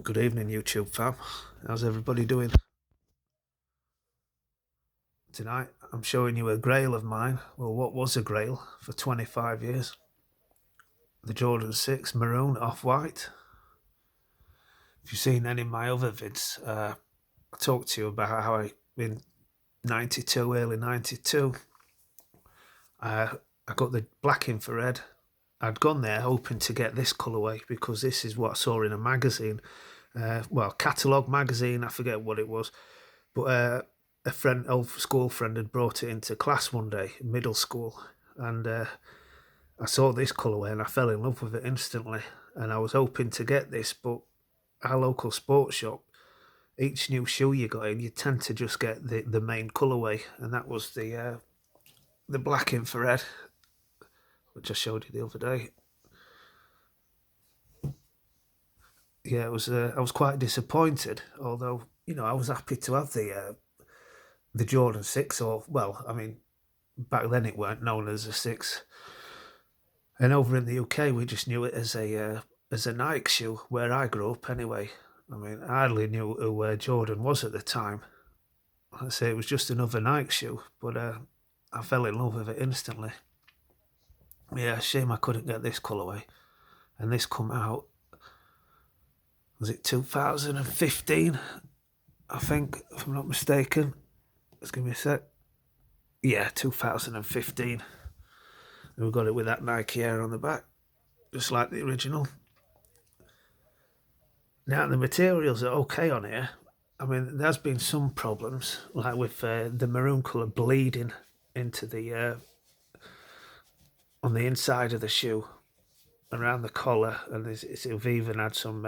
Good evening, YouTube fam. How's everybody doing? Tonight, I'm showing you a grail of mine. Well, what was a grail for 25 years? The Jordan 6 Maroon Off-White. If you've seen any of my other vids, I talked to you about how in 92, early 92, I got the black infrared. I'd gone there hoping to get this colourway because this is what I saw in a magazine. Catalogue magazine, I forget what it was. But a friend, old school friend, had brought it into class one day, middle school, and I saw this colourway and I fell in love with it instantly. And I was hoping to get this, but our local sports shop, each new shoe you got in, you tend to just get the main colourway, and that was the black infrared, which I showed you the other day. Yeah, it was. I was quite disappointed, although I was happy to have the Jordan 6, or well, I mean, back then it weren't known as a 6. And over in the UK, we just knew it as a Nike shoe where I grew up. Anyway, I mean, I hardly knew who Jordan was at the time. I'd say it was just another Nike shoe, but I fell in love with it instantly. Yeah, shame I couldn't get this colorway. And this come out, was it 2015? I think, if I'm not mistaken. Just give me a sec. Yeah, 2015. And we got it with that Nike Air on the back, just like the original. Now, the materials are okay on here. I mean, there's been some problems, like with the maroon colour bleeding into the on the inside of the shoe, around the collar, and it's even had some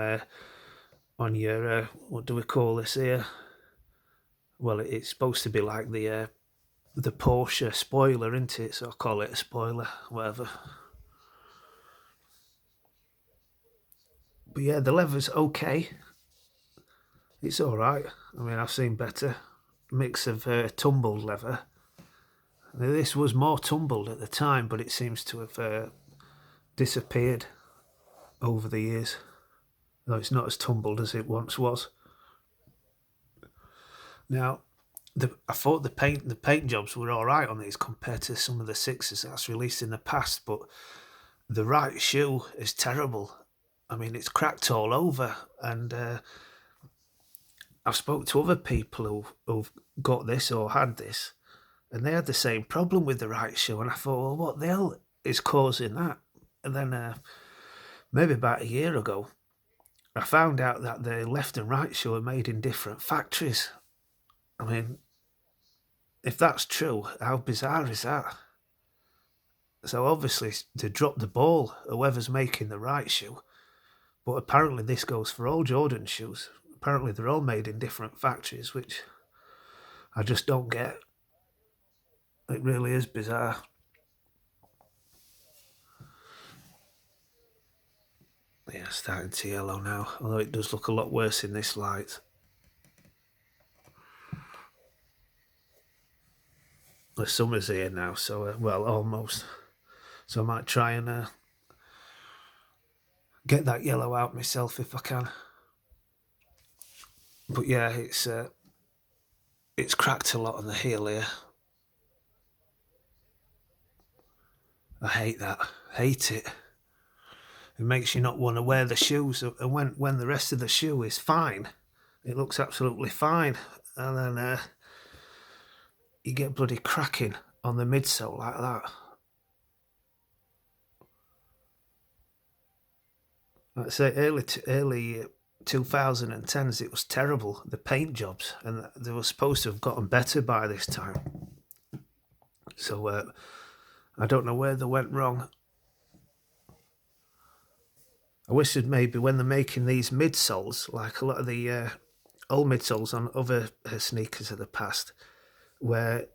on your what do we call this here? Well, it's supposed to be like the Porsche spoiler, isn't it? So I call it a spoiler, whatever. But yeah, the leather's okay. It's all right. I mean, I've seen better. Mix of tumbled leather. Now, this was more tumbled at the time, but it seems to have disappeared over the years. Though it's not as tumbled as it once was. Now, I thought the paint jobs were all right on these compared to some of the sixes that's released in the past, but the right shoe is terrible. I mean, it's cracked all over, and I've spoke to other people who've got this or had this, and they had the same problem with the right shoe. And I thought, well, what the hell is causing that? And then maybe about a year ago, I found out that the left and right shoe are made in different factories. I mean, if that's true, how bizarre is that? So obviously they dropped the ball, whoever's making the right shoe. But apparently this goes for all Jordan shoes. Apparently they're all made in different factories, which I just don't get. It really is bizarre. Yeah, starting to yellow now, although it does look a lot worse in this light. The summer's here now, so well, almost. So I might try and get that yellow out myself if I can. But yeah, it's cracked a lot on the heel here. I hate that. Hate it. It makes you not want to wear the shoes. And when the rest of the shoe is fine, it looks absolutely fine. And then you get bloody cracking on the midsole like that. Like I say, early 2010s, it was terrible. The paint jobs, and they were supposed to have gotten better by this time. So I don't know where they went wrong. I wish that maybe when they're making these midsoles, like a lot of the old midsoles on other sneakers of the past, where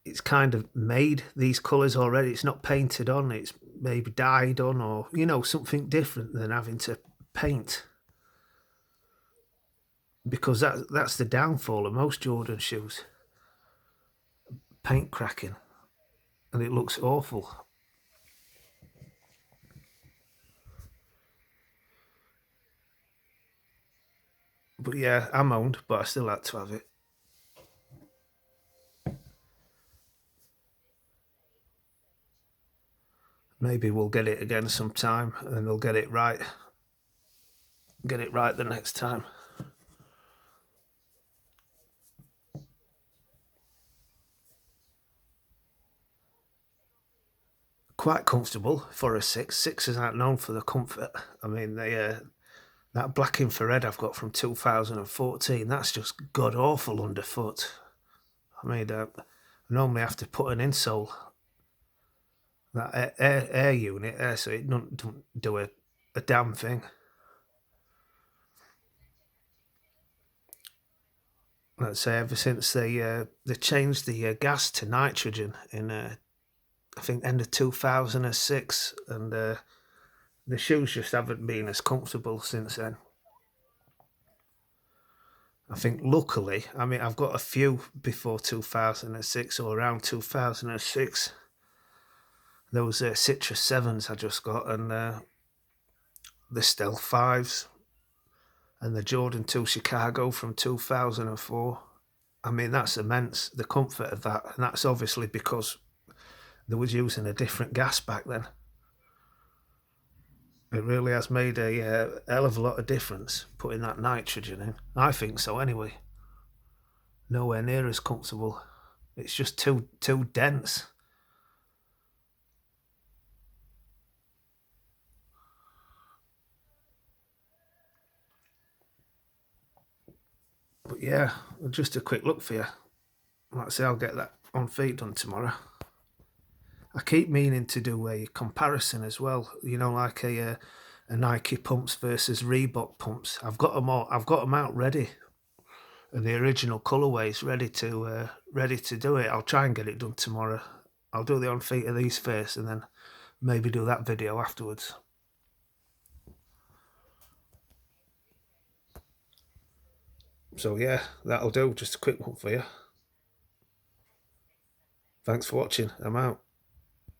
it's kind of made these colours already. It's not painted on, it's maybe dyed on, or something different than having to paint. Because that's the downfall of most Jordan shoes. Paint cracking. And it looks awful. But yeah, I'm owned, but I still had to have it. Maybe we'll get it again sometime, and they'll get it right. Get it right the next time. Quite comfortable for a six. Sixes aren't known for the comfort. I mean, that black infrared I've got from 2014, that's just god awful underfoot. I mean, I normally have to put an insole, that air unit there, so it don't do a damn thing. Let's say ever since they changed the gas to nitrogen in I think end of 2006, and the shoes just haven't been as comfortable since then. I think luckily, I mean, I've got a few before 2006 or around 2006. Those Citrus 7s I just got, and the Stealth 5s, and the Jordan 2 Chicago from 2004. I mean, that's immense, the comfort of that. And that's obviously because they was using a different gas back then. It really has made a hell of a lot of difference putting that nitrogen in. I think so anyway. Nowhere near as comfortable. It's just too dense. But yeah, just a quick look for you. Like I say, I'll get that on feet done tomorrow. I keep meaning to do a comparison as well. You know, like a Nike pumps versus Reebok pumps. I've got them all. I've got them out ready, and the original colorways ready to do it. I'll try and get it done tomorrow. I'll do the on feet of these first, and then maybe do that video afterwards. So yeah, that'll do. Just a quick one for you. Thanks for watching. I'm out.